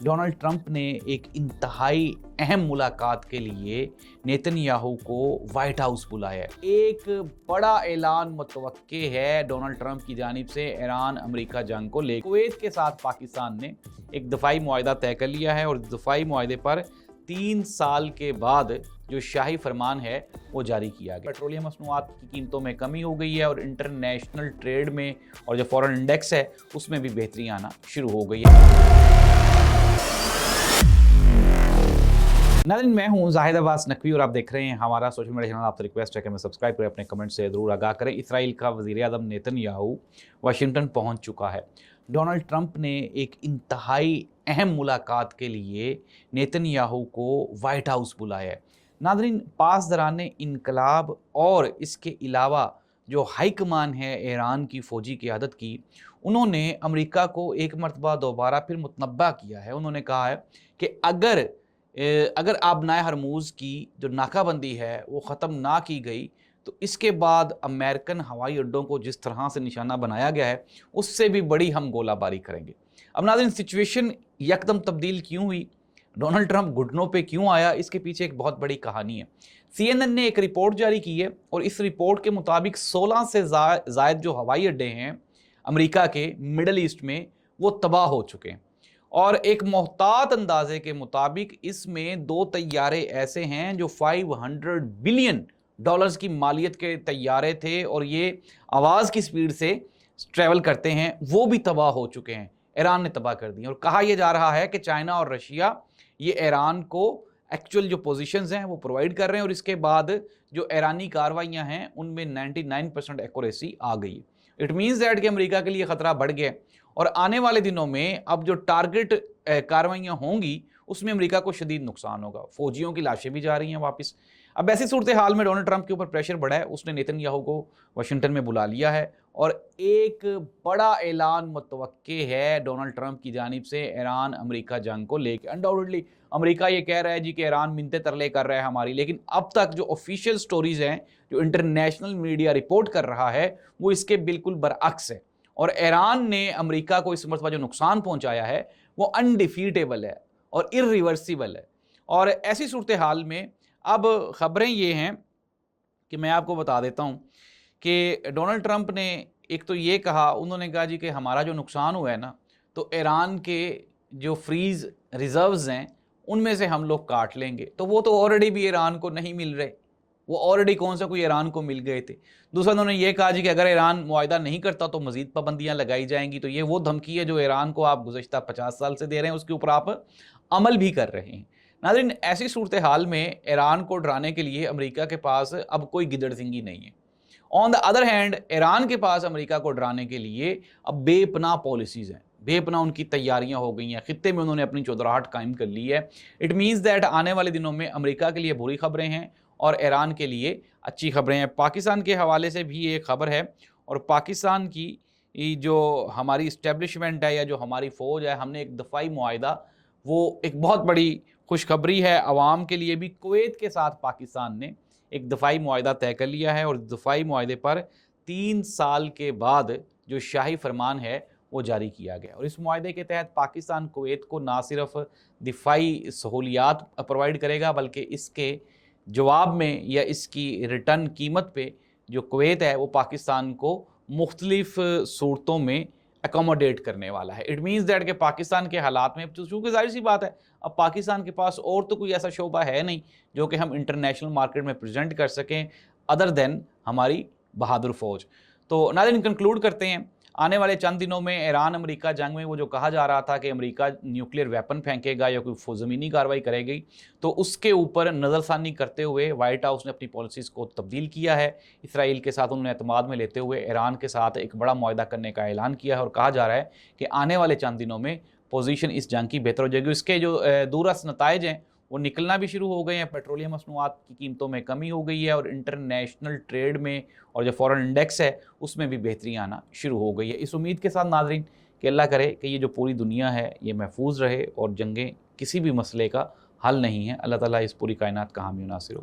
Donald Trump ने एक इंतहाई अहम मुलाकात के लिए नेतन्याहू को वाइट हाउस बुलाया है। एक बड़ा ऐलान मुतवक्के है डोनाल्ड ट्रंप की जानिब से ईरान अमेरिका जंग को लेकर। कुवैत के साथ पाकिस्तान ने एक दफ़ाई मुआहदा तय कर लिया है और दफ़ाई मुआहदे पर 3 साल के बाद जो शाही फरमान है वो जारी किया गया। पेट्रोलियम मसनूआत की कीमतों में कमी हो गई है और इंटरनेशनल ट्रेड में और जो फॉरेन इंडेक्स है उसमें भी बेहतरी आना शुरू हो गई है। नाज़रीन, मैं हूं जाहिद अब्बास नकवी और आप देख रहे हैं हमारा सोशल मीडिया चैनल। आपसे रिक्वेस्ट है कि हमें सब्सक्राइब करें, अपने कमेंट से ज़रूर आगाह करें। इसराइल का वज़ीर आज़म नेतन्याहू वाशिंगटन पहुंच चुका है। डोनाल्ड ट्रंप ने एक इंतहाई अहम मुलाकात के लिए नेतन्याहू को वाइट हाउस बुलाया है। नाज़रीन, पासदाराने इनकलाब और इसके अलावा जो हाई कमान है ईरान की फ़ौजी क़यादत की, उन्होंने अमेरिका को एक मरतबा दोबारा फिर मुतनब्बा किया है। उन्होंने कहा है कि अगर आबनाए हरमूज़ की जो नाकाबंदी है वो ख़त्म ना की गई तो इसके बाद अमेरिकन हवाई अड्डों को जिस तरह से निशाना बनाया गया है उससे भी बड़ी हम गोलाबारी करेंगे। अब नाज़रीन, सिचुएशन यकदम तब्दील क्यों हुई, डोनाल्ड ट्रंप घुटनों पे क्यों आया, इसके पीछे एक बहुत बड़ी कहानी है। CNN ने एक रिपोर्ट जारी की है और इस रिपोर्ट के मुताबिक 16 से ज़ायद जो हवाई अड्डे हैं अमेरिका के मिडल ईस्ट में वो तबाह हो चुके हैं और एक मोहतात अंदाजे के मुताबिक इसमें 2 तैयारे ऐसे हैं जो $500 बिलियन की मालियत के तैयारे थे और ये आवाज़ की स्पीड से ट्रैवल करते हैं, वो भी तबाह हो चुके हैं। ईरान ने तबाह कर दी और कहा यह जा रहा है कि चाइना और रशिया ये ईरान को एक्चुअल जो पोजीशंस हैं वो प्रोवाइड कर रहे हैं और इसके बाद जो ईरानी कार्रवाइयाँ हैं उनमें 99% एक्यूरेसी आ गई। इट मीन्स दैट कि अमेरिका के लिए ख़तरा बढ़ गया और आने वाले दिनों में अब जो टारगेट कार्रवाइयाँ होंगी उसमें अमेरिका को शदीद नुकसान होगा। फौजियों की लाशें भी जा रही हैं वापस। अब ऐसी सूरत हाल में डोनाल्ड ट्रंप के ऊपर प्रेशर बढ़ा है। उसने नेतन्याहू को वाशिंगटन में बुला लिया है और एक बड़ा ऐलान मुतवक्के है डोनाल्ड ट्रंप की जानिब से ईरान अमेरिका जंग को लेकर। अनडाउटेडली अमेरिका ये कह रहा है जी कि ईरान मिन्नतें तरले कर रहा है हमारी, लेकिन अब तक जो ऑफिशियल स्टोरीज हैं, जो इंटरनेशनल मीडिया रिपोर्ट कर रहा है, वो इसके बिल्कुल बरअक्स है। और ईरान ने अमेरिका को इस मरतबा जो नुकसान पहुंचाया है वो अनडिफीटेबल है और इर्रिवर्सिबल है। और ऐसी सूरत हाल में अब ख़बरें ये हैं कि मैं आपको बता देता हूं कि डोनाल्ड ट्रंप ने एक तो ये कहा, उन्होंने कहा जी कि हमारा जो नुकसान हुआ है ना, तो ईरान के जो फ्रीज़ रिज़र्व्स हैं उनमें से हम लोग काट लेंगे। तो वो तो ऑलरेडी भी ईरान को नहीं मिल रहे, वो ऑलरेडी कौन सा कोई ईरान को मिल गए थे। दूसरा, उन्होंने ये कहा जी कि अगर ईरान मुआहदा नहीं करता तो मज़ीद पाबंदियाँ लगाई जाएंगी। तो ये वो धमकी है जो ईरान को आप गुज़श्ता 50 साल से दे रहे हैं, उसके ऊपर आप अमल भी कर रहे हैं। नाज़रीन, ऐसी सूरत हाल में ईरान को डराने के लिए अमेरिका के पास अब कोई गिदड़सिंगी नहीं है। On the other hand Iran के पास अमेरिका को डराने के लिए अब बेपनाह पॉलिसीज़ हैं, बेपनाह उनकी तैयारियां हो गई हैं। खित्ते में उन्होंने अपनी चौधराहट कायम कर ली है। इट मीन्स दैट आने वाले दिनों में अमेरिका के लिए बुरी खबरें हैं और ईरान के लिए अच्छी खबरें हैं। पाकिस्तान के हवाले से भी एक खबर है और पाकिस्तान की जो हमारी इस्टेब्लिशमेंट है या जो हमारी फ़ौज है, हमने एक दफ़ाई मुआहदा, वो एक बहुत बड़ी खुशखबरी है आवाम के लिए भी। कुवैत के साथ पाकिस्तान ने एक दफ़ाई मुआहदा तय कर लिया है और दफ़ाई मुआहदे पर 3 साल के बाद जो शाही फरमान है वो जारी किया गया। और इस मुआहदे के तहत पाकिस्तान कुवैत को ना सिर्फ दिफाई सहूलियात प्रोवाइड करेगा बल्कि इसके जवाब में या इसकी रिटर्न कीमत पे जो कुवैत है वो पाकिस्तान को मुख्तलिफ सूरतों में अकोमोडेट करने वाला है। इट मीन्स दैट कि पाकिस्तान के हालात में, चूँकि जाहिर सी बात है अब पाकिस्तान के पास और तो कोई ऐसा शोबा है नहीं जो कि हम इंटरनेशनल मार्केट में प्रेजेंट कर सकें अदर देन हमारी बहादुर फ़ौज। तो नाज़रीन, कंक्लूड करते हैं, आने वाले चंद दिनों में ईरान अमेरिका जंग में वो जो कहा जा रहा था कि अमेरिका न्यूक्लियर वेपन फेंकेगा या कोई ज़मीनी कार्रवाई करेगी, तो उसके ऊपर नज़रसानी करते हुए वाइट हाउस ने अपनी पॉलिसीज़ को तब्दील किया है। इसराइल के साथ उन्होंने एतमाद में लेते हुए ईरान के साथ एक बड़ा मुआहदा करने का ऐलान किया है और कहा जा रहा है कि आने वाले चंद दिनों में पोजीशन इस जंग की बेहतर हो जाएगी। इसके जो दूरअस नताइज हैं वो निकलना भी शुरू हो गए हैं। पेट्रोलियम मसनूआत की कीमतों में कमी हो गई है और इंटरनेशनल ट्रेड में और जो फॉरेन इंडेक्स है उसमें भी बेहतरी आना शुरू हो गई है। इस उम्मीद के साथ नाज़रीन कि अल्लाह करे कि ये जो पूरी दुनिया है ये महफूज रहे और जंगें किसी भी मसले का हल नहीं है। अल्लाह ताला इस पूरी कायनात का हामी नासिर हो।